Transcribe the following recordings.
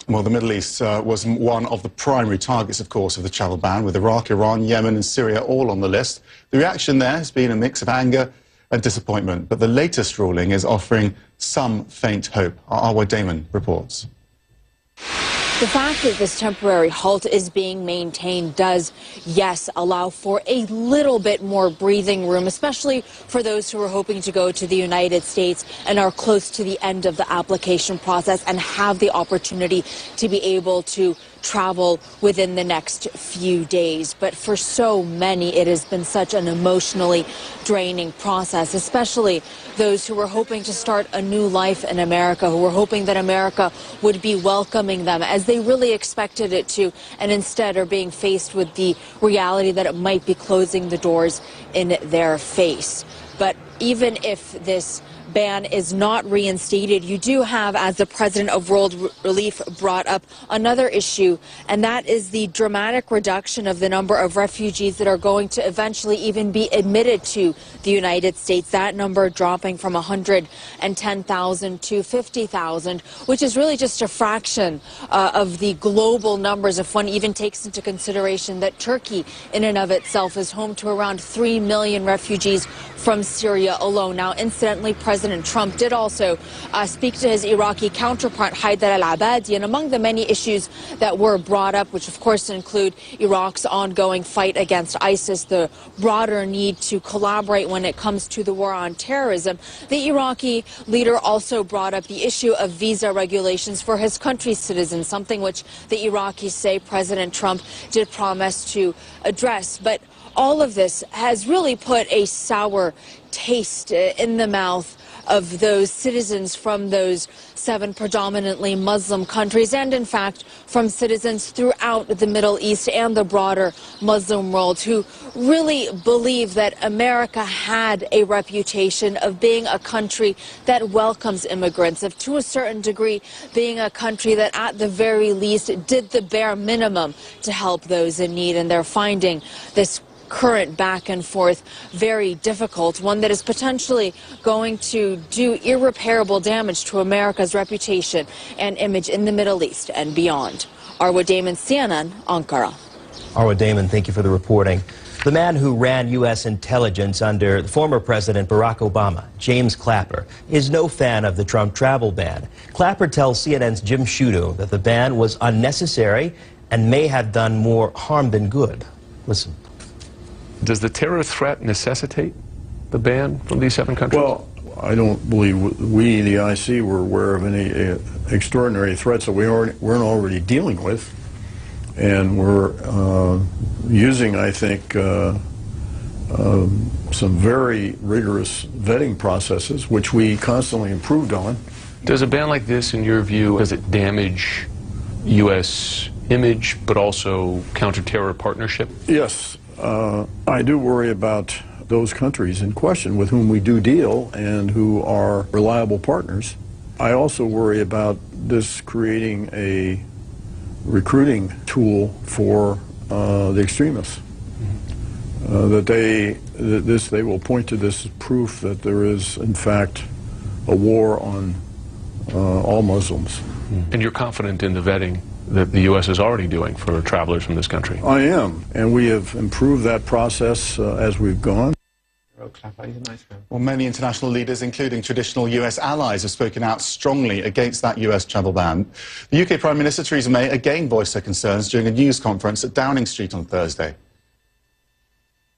Well, the Middle East was one of the primary targets, of course, of the travel ban, with Iraq, Iran, Yemen and Syria all on the list. The reaction there has been a mix of anger and disappointment, but the latest ruling is offering some faint hope. Arwa Damon reports. The fact that this temporary halt is being maintained does, yes, allow for a little bit more breathing room, especially for those who are hoping to go to the United States and are close to the end of the application process and have the opportunity to be able to travel within the next few days. But for so many, it has been such an emotionally draining process, especially those who were hoping to start a new life in America, who were hoping that America would be welcoming them as they really expected it to, and instead are being faced with the reality that it might be closing the doors in their face. But even if this ban is not reinstated, you do have, as the president of World Relief brought up, another issue, and that is the dramatic reduction of the number of refugees that are going to eventually even be admitted to the United States. That number dropping from 110,000 to 50,000, which is really just a fraction of the global numbers if one even takes into consideration that Turkey in and of itself is home to around 3 million refugees from Syria alone. Now, incidentally, President Trump did also speak to his Iraqi counterpart, Haidar al-Abadi, and among the many issues that were brought up, which of course include Iraq's ongoing fight against ISIS, the broader need to collaborate when it comes to the war on terrorism, the Iraqi leader also brought up the issue of visa regulations for his country's citizens, something which the Iraqis say President Trump did promise to address. But all of this has really put a sour taste in the mouth of those citizens from those 7 predominantly Muslim countries, and in fact from citizens throughout the Middle East and the broader Muslim world who really believe that America had a reputation of being a country that welcomes immigrants, of to a certain degree being a country that at the very least did the bare minimum to help those in need. And they're finding this current back and forth very difficult, one that is potentially going to do irreparable damage to America's reputation and image in the Middle East and beyond. Arwa Damon, CNN, Ankara. Arwa Damon, thank you for the reporting. The man who ran U.S. intelligence under former President Barack Obama, James Clapper, is no fan of the Trump travel ban. Clapper tells CNN's Jim Sciutto that the ban was unnecessary and may have done more harm than good. Listen. Does the terror threat necessitate the ban from these 7 countries? Well, I don't believe we, the IC, were aware of any extraordinary threats that we weren't already dealing with. And we're using, I think, some very rigorous vetting processes, which we constantly improved on. Does a ban like this, in your view, does it damage U.S. image, but also counter-terror partnership? Yes. I do worry about those countries in question with whom we do deal and who are reliable partners. I also worry about this creating a recruiting tool for the extremists. That they will point to this as proof that there is, in fact, a war on all Muslims. And you're confident in the vetting that the U.S. is already doing for travelers from this country? I am, and we have improved that process as we've gone. Well, many international leaders, including traditional U.S. allies, have spoken out strongly against that U.S. travel ban. The UK Prime Minister Theresa May again voiced her concerns during a news conference at Downing Street on Thursday.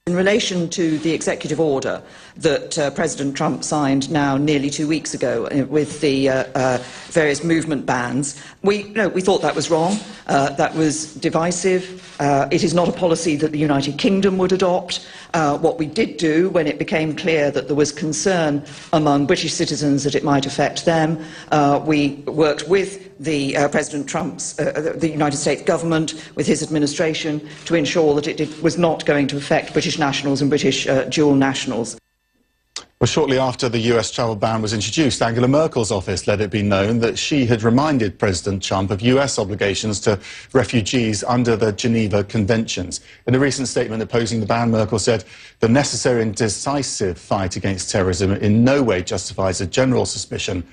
In relation to the executive order that President Trump signed now nearly 2 weeks ago with the various movement bans, we thought that was wrong. That was divisive. It is not a policy that the United Kingdom would adopt. What we did do when it became clear that there was concern among British citizens that it might affect them, we worked with the President Trump's, the United States government, with his administration, to ensure that it was not going to affect British nationals and British dual nationals. Well, shortly after the US travel ban was introduced, Angela Merkel's office let it be known that she had reminded President Trump of US obligations to refugees under the Geneva Conventions. In a recent statement opposing the ban, Merkel said the necessary and decisive fight against terrorism in no way justifies a general suspicion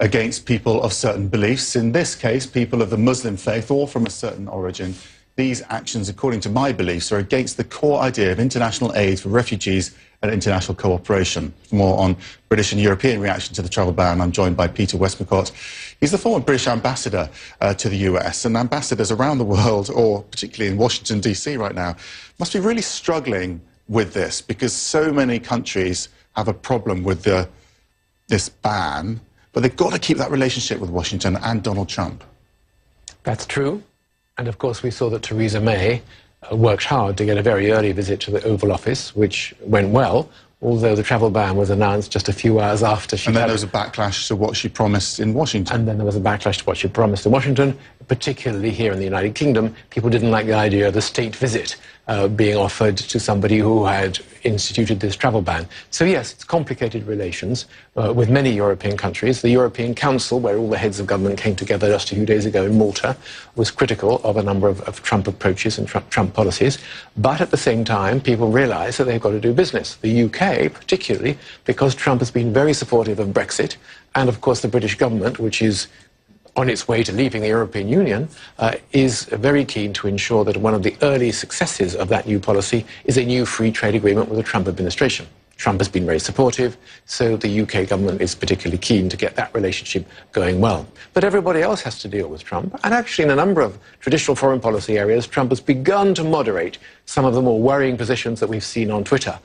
against people of certain beliefs, in this case, people of the Muslim faith or from a certain origin. These actions, according to my beliefs, are against the core idea of international aid for refugees and international cooperation. For more on British and European reaction to the travel ban, I'm joined by Peter Westmacott. He's the former British ambassador to the US, and ambassadors around the world, or particularly in Washington, D.C. right now, must be really struggling with this because so many countries have a problem with this ban, but they've got to keep that relationship with Washington and Donald Trump. That's true. And of course, we saw that Theresa May worked hard to get a very early visit to the Oval Office, which went well, although the travel ban was announced just a few hours after she... And then there was a backlash to what she promised in Washington. And then there was a backlash to what she promised in Washington, particularly here in the United Kingdom. People didn't like the idea of the state visit being offered to somebody who had instituted this travel ban. So yes, it's complicated relations with many European countries. The European Council, where all the heads of government came together just a few days ago in Malta, was critical of a number of Trump approaches and Trump policies. But at the same time, people realise that they've got to do business. The UK, particularly, because Trump has been very supportive of Brexit, and of course the British government, which is on its way to leaving the European Union, is very keen to ensure that one of the early successes of that new policy is a new free trade agreement with the Trump administration. Trump has been very supportive, so the UK government is particularly keen to get that relationship going well. But everybody else has to deal with Trump, and actually in a number of traditional foreign policy areas, Trump has begun to moderate some of the more worrying positions that we've seen on Twitter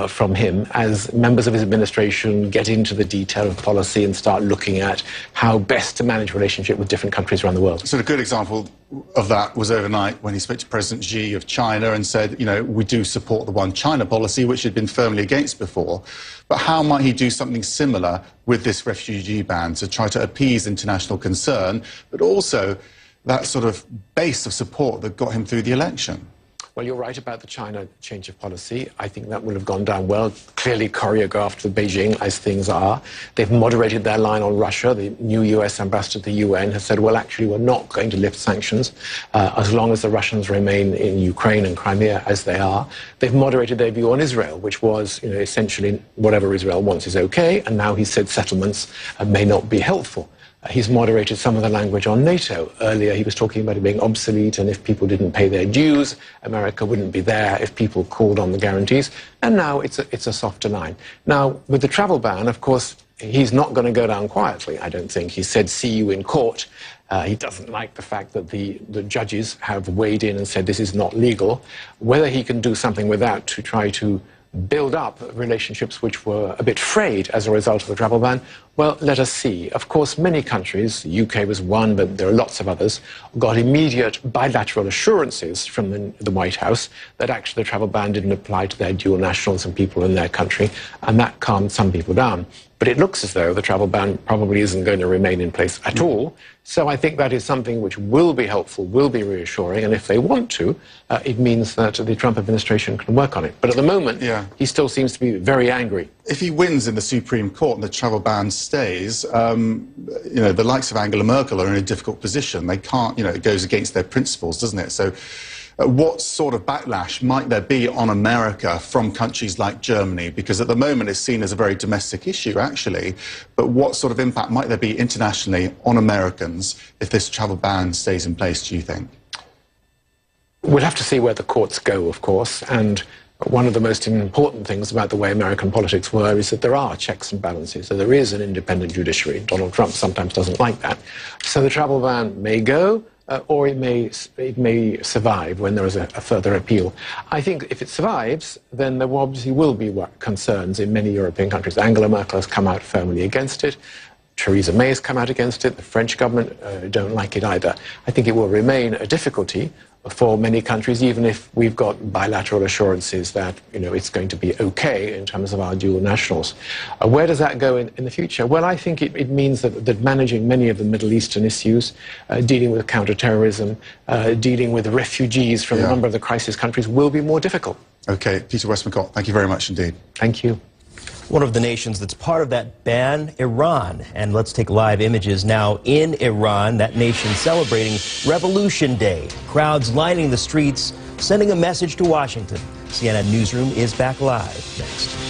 from him as members of his administration get into the detail of policy and start looking at how best to manage relationship with different countries around the world. So a good example of that was overnight when he spoke to President Xi of China and said, you know, we do support the one China policy, which he'd been firmly against before. But how might he do something similar with this refugee ban to try to appease international concern, but also that sort of base of support that got him through the election? Well, you're right about the China change of policy. I think that will have gone down well, clearly choreographed with Beijing, as things are. They've moderated their line on Russia. The new US ambassador to the UN has said, well, actually, we're not going to lift sanctions as long as the Russians remain in Ukraine and Crimea as they are. They've moderated their view on Israel, which was, you know, essentially whatever Israel wants is okay, and now he said settlements may not be helpful. He's moderated some of the language on NATO. Earlier, he was talking about it being obsolete, and if people didn't pay their dues, America wouldn't be there if people called on the guarantees. And now it's a softer line. Now, with the travel ban, of course, he's not going to go down quietly, I don't think. He said, see you in court. He doesn't like the fact that the judges have weighed in and said this is not legal. Whether he can do something with that to try to build up relationships which were a bit frayed as a result of the travel ban, well, let us see. Of course, many countries, the UK was one, but there are lots of others, got immediate bilateral assurances from the White House that actually the travel ban didn't apply to their dual nationals and people in their country, and that calmed some people down. But it looks as though the travel ban probably isn't going to remain in place at all. So I think that is something which will be helpful, will be reassuring, and if they want to, it means that the Trump administration can work on it. But at the moment, he still seems to be very angry. If he wins in the Supreme Court and the travel ban stays, you know, the likes of Angela Merkel are in a difficult position. They can't, you know, it goes against their principles, doesn't it? So what sort of backlash might there be on America from countries like Germany? Because at the moment it's seen as a very domestic issue, actually. But what sort of impact might there be internationally on Americans if this travel ban stays in place, do you think? We'll have to see where the courts go, of course. And one of the most important things about the way American politics were is that there are checks and balances, that there is an independent judiciary. Donald Trump sometimes doesn't like that. So the travel ban may go, or it may survive when there is a further appeal. I think if it survives, then there obviously will be concerns in many European countries. Angela Merkel has come out firmly against it. Theresa May has come out against it. The French government don't like it either. I think it will remain a difficulty for many countries, even if we've got bilateral assurances that, you know, it's going to be okay in terms of our dual nationals. Where does that go in the future? Well, I think it means that managing many of the Middle Eastern issues, dealing with counterterrorism, dealing with refugees from a number of the crisis countries will be more difficult. Okay, Peter Westmacott, thank you very much indeed. Thank you. One of the nations that's part of that ban, Iran. And let's take live images now in Iran, that nation celebrating Revolution Day. Crowds lining the streets, sending a message to Washington. CNN Newsroom is back live next.